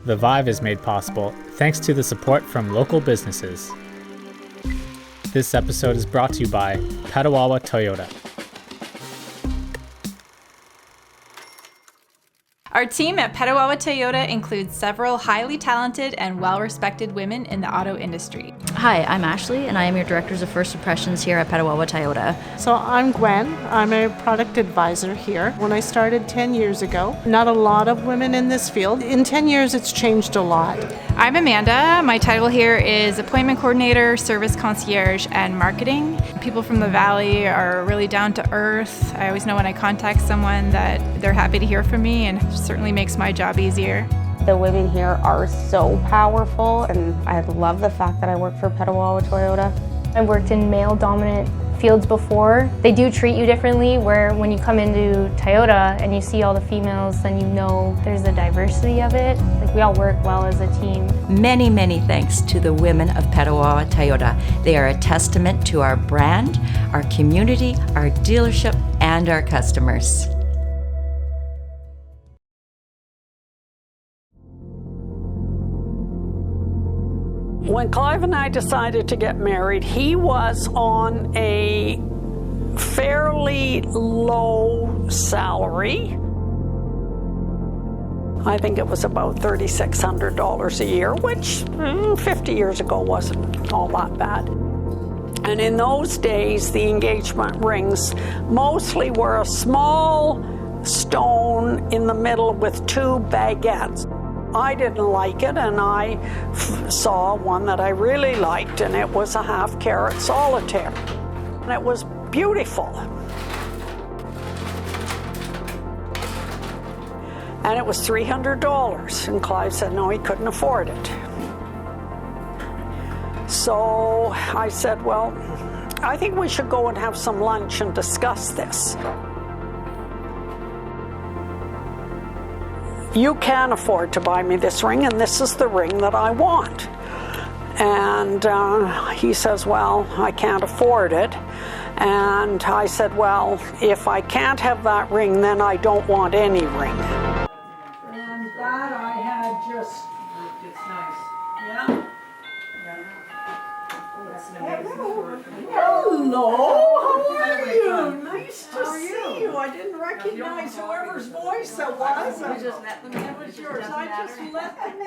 The Vive is made possible thanks to the support from local businesses. This episode is brought to you by Petawawa Toyota. Our team at Petawawa Toyota includes several highly talented and well-respected women in the auto industry. Hi, I'm Ashley, and I am your Directors of First Impressions here at Petawawa Toyota. So I'm Gwen. I'm a product advisor here. When I started 10 years ago, not a lot of women in this field. In 10 years, it's changed a lot. I'm Amanda. My title here is Appointment Coordinator, Service Concierge, and Marketing. People from the Valley are really down to earth. I always know when I contact someone that they're happy to hear from me, and it certainly makes my job easier. The women here are so powerful, and I love the fact that I work for Petawawa Toyota. I've worked in male-dominant fields before. They do treat you differently, where when you come into Toyota and you see all the females, then you know there's a diversity of it. Like, we all work well as a team. Many, many thanks to the women of Petawawa Toyota. They are a testament to our brand, our community, our dealership, and our customers. When Clive and I decided to get married, he was on a fairly low salary. I think it was about $3,600 a year, which 50 years ago wasn't all that bad. And in those days, the engagement rings mostly were a small stone in the middle with two baguettes. I didn't like it, and I saw one that I really liked, and it was a half-carat solitaire. And it was beautiful. And it was $300, and Clive said no, he couldn't afford it. So I said, well, I think we should go and have some lunch and discuss this. You can afford to buy me this ring, and this is the ring that I want. And he says, well, I can't afford it. And I said, well, if I can't have that ring, then I don't want any ring. And that I had just... It's nice. Yeah? Hello, how are you? Nice to see you. I didn't recognize whoever's voice it was. I just let them in. It was yours. I just let them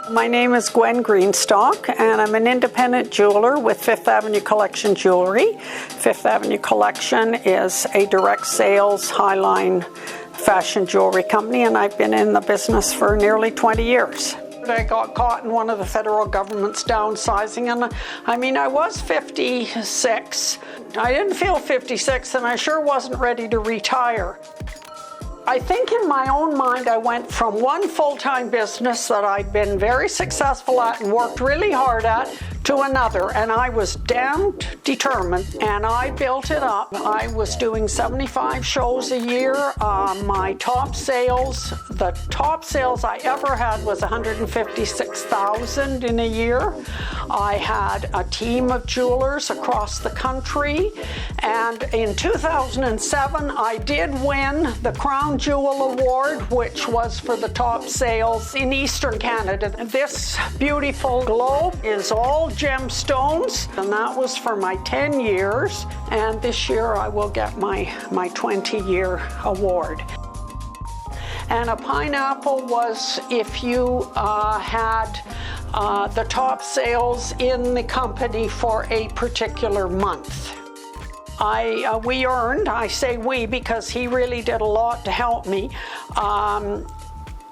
in. My name is Gwen Greenstock, and I'm an independent jeweler with Fifth Avenue Collection Jewelry. Fifth Avenue Collection is a direct sales, high-line fashion jewelry company, and I've been in the business for nearly 20 years. I got caught in one of the federal government's downsizing, and I was 56. I didn't feel 56, and I sure wasn't ready to retire. I think in my own mind I went from one full-time business that I'd been very successful at and worked really hard at to another, and I was damned determined, and I built it up. I was doing 75 shows a year. The top sales I ever had was $156,000 in a year. I had a team of jewelers across the country, and in 2007 I did win the Crown Jewel Award, which was for the top sales in Eastern Canada. This beautiful globe is all gemstones, and that was for my 10 years, and this year I will get my 20-year award. And a pineapple was if you had the top sales in the company for a particular month. We earned, I say we because he really did a lot to help me,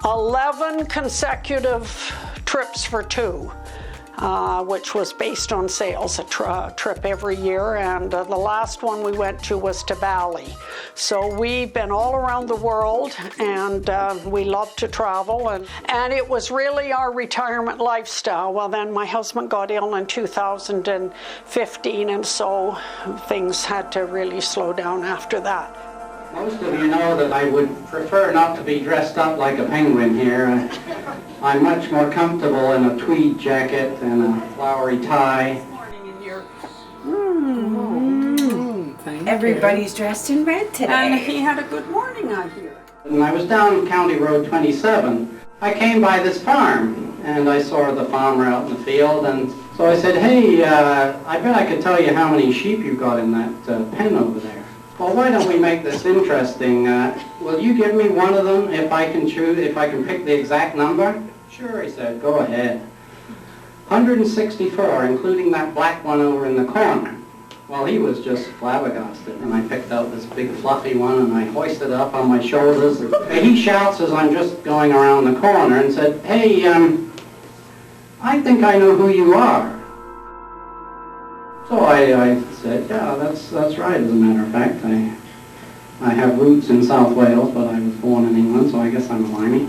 11 consecutive trips for two. Which was based on sales, a trip every year, and the last one we went to was to Bali. So we've been all around the world, and we love to travel, and it was really our retirement lifestyle. Well, then my husband got ill in 2015, and so things had to really slow down after that. Most of you know that I would prefer not to be dressed up like a penguin here. I'm much more comfortable in a tweed jacket and a flowery tie. Everybody's dressed in red today. And he had a good morning I hear. When I was down County Road 27, I came by this farm, and I saw the farmer out in the field, and so I said, hey, I bet I could tell you how many sheep you got in that pen over there. Well, why don't we make this interesting? Will you give me one of them if I can choose, if I can pick the exact number? Sure, he said, go ahead. 164, including that black one over in the corner. Well, he was just flabbergasted, and I picked out this big fluffy one, and I hoisted it up on my shoulders. And he shouts as I'm just going around the corner and said, hey, I think I know who you are. So I said, yeah, that's right, as a matter of fact. I have roots in South Wales, but I was born in England, so I guess I'm a Limey.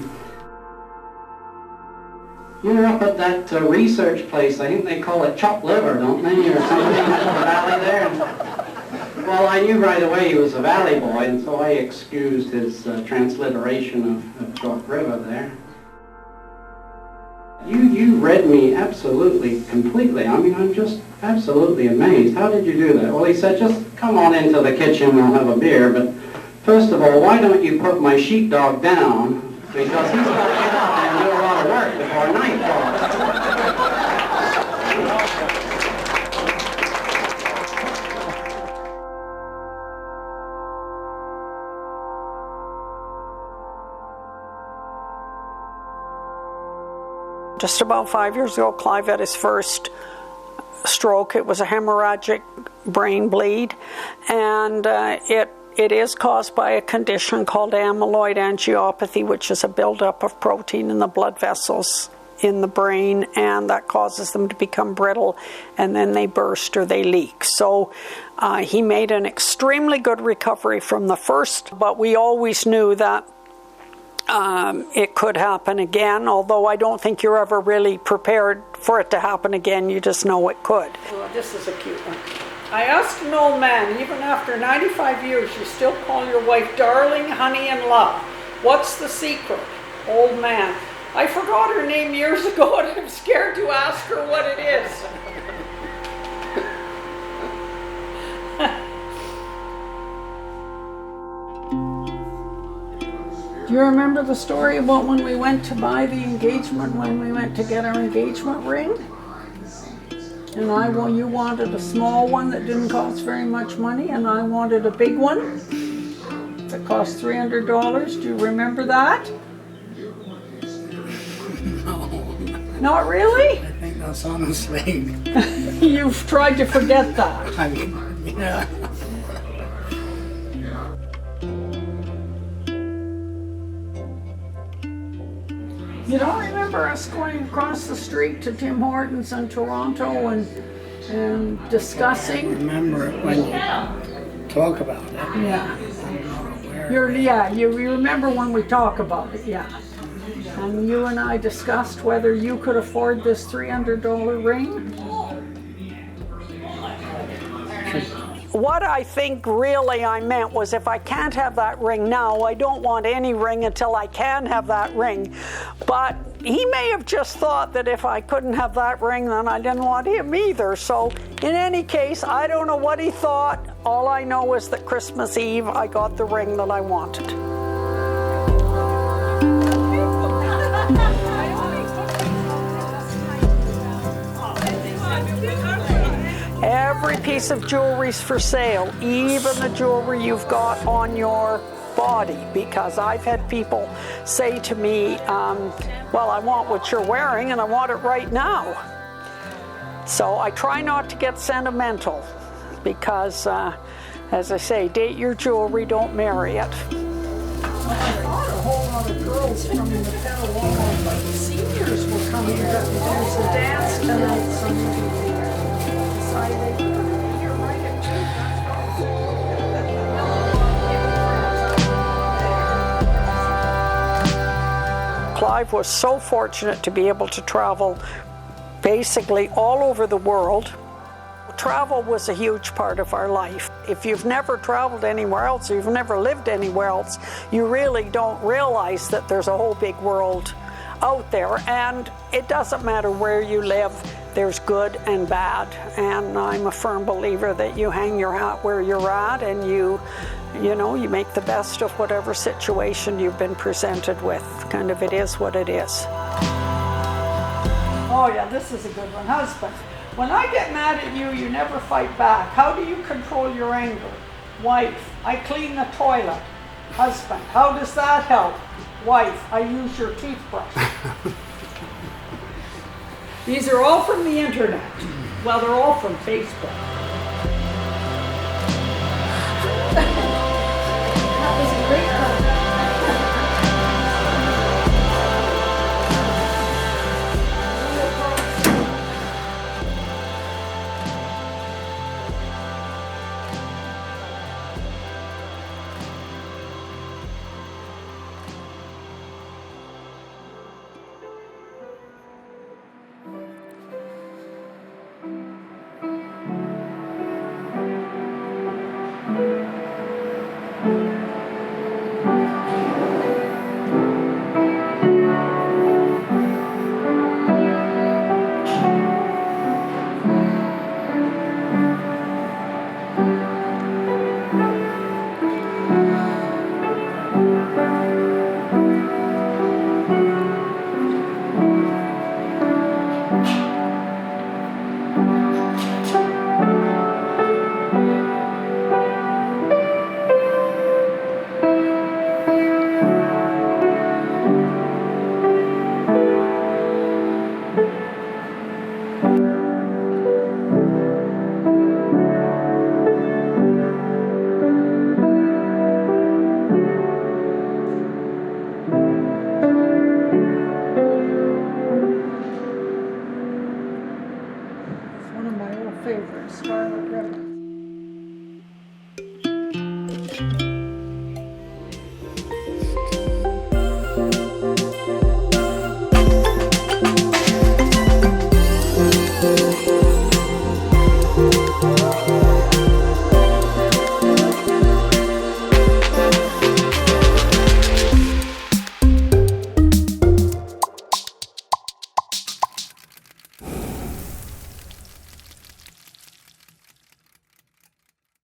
You're up at that research place, I think they call it chopped liver, don't they, or something, in the valley there. And, well, I knew right away he was a valley boy, and so I excused his transliteration of Chalk River there. You read me absolutely, completely. I mean, I'm just absolutely amazed. How did you do that? Well, he said, just come on into the kitchen, we'll have a beer, but first of all, why don't you put my sheepdog down, because he's got to get up and do a lot of work before nightfall. Just about 5 years ago, Clive had his first stroke. It was a hemorrhagic brain bleed, and it is caused by a condition called amyloid angiopathy, which is a buildup of protein in the blood vessels in the brain, and that causes them to become brittle, and then they burst or they leak. So he made an extremely good recovery from the first, but we always knew that it could happen again, although I don't think you're ever really prepared for it to happen again. You just know it could. Well, this is a cute one. I asked an old man, even after 95 years, you still call your wife darling, honey, and love. What's the secret? Old man, I forgot her name years ago and I'm scared to ask her what it is. Do you remember the story about when we went to buy the engagement, when we went to get our engagement ring? And you wanted a small one that didn't cost very much money, and I wanted a big one that cost $300. Do you remember that? No. Not really? I think that's honestly. You've tried to forget that. I mean, yeah. You don't remember us going across the street to Tim Hortons in Toronto and discussing? I remember it when you talk about it. Yeah. You remember when we talk about it, yeah. And you and I discussed whether you could afford this $300 ring. What I think really I meant was, if I can't have that ring now, I don't want any ring until I can have that ring. But he may have just thought that if I couldn't have that ring, then I didn't want him either. So in any case, I don't know what he thought. All I know is that Christmas Eve, I got the ring that I wanted. Every piece of jewelry's for sale, even the jewelry you've got on your body, because I've had people say to me, well, I want what you're wearing and I want it right now. So I try not to get sentimental because, as I say, date your jewelry, don't marry it. I thought a whole lot of girls from the Petawawa, but the seniors were coming. There's a dance tonight, so Clive was so fortunate to be able to travel basically all over the world. Travel was a huge part of our life. If you've never traveled anywhere else, or you've never lived anywhere else, you really don't realize that there's a whole big world out there, and it doesn't matter where you live. There's good and bad, and I'm a firm believer that you hang your hat where you're at and you You know, you make the best of whatever situation you've been presented with. Kind of, it is what it is. Oh yeah, this is a good one. Husband, when I get mad at you, you never fight back. How do you control your anger? Wife, I clean the toilet. Husband, how does that help? Wife, I use your toothbrush. These are all from the internet. Well, they're all from Facebook.